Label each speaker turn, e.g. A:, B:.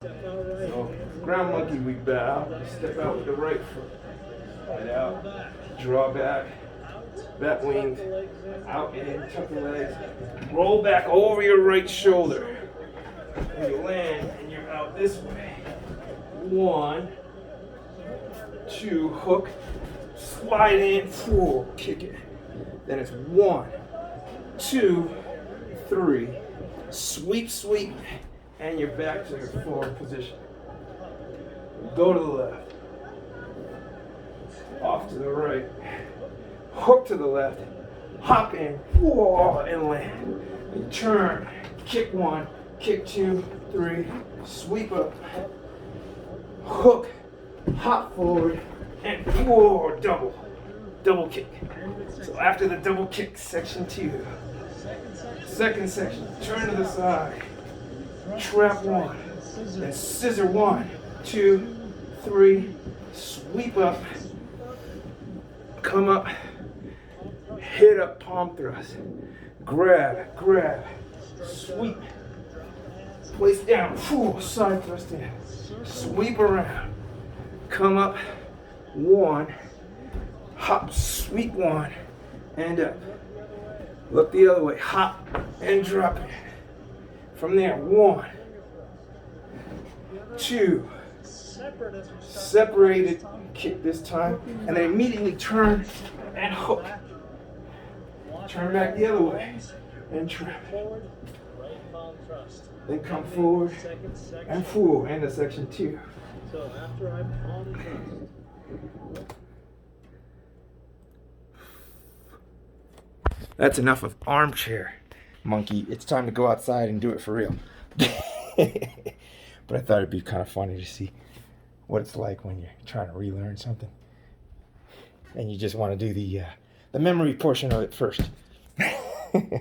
A: So, ground monkey, we bow, step out with the right foot, slide out, draw back, bat wings, out in, tuck the legs, roll back over your right shoulder, and you land, and you're out this way. 1, 2, hook, slide in, 4, kick it. Then it's 1, 2, 3, sweep, sweep, and you're back to your forward position. Go to the left, off to the right, hook to the left, hop in, whoa, and land. And turn, kick 1, kick 2, 3, sweep up, hook, hop forward, and whoa, double kick. So after the double kick, section 2. Second section, turn to the side, trap 1, and scissor 1, 2, 3, sweep up, come up, hit up, palm thrust, grab, sweep, place down, side thrust in, sweep around, come up, 1, hop, sweep 1, and up. Look the other way, hop and drop it. From there, 1, 2, separated kick this time, and then immediately turn and hook. Turn back the other way and trap. Then come forward and full into section 2. So after I palm thrust. That's enough of armchair, monkey. It's time to go outside and do it for real. But I thought it'd be kind of funny to see what it's like when you're trying to relearn something, and you just want to do the memory portion of it first.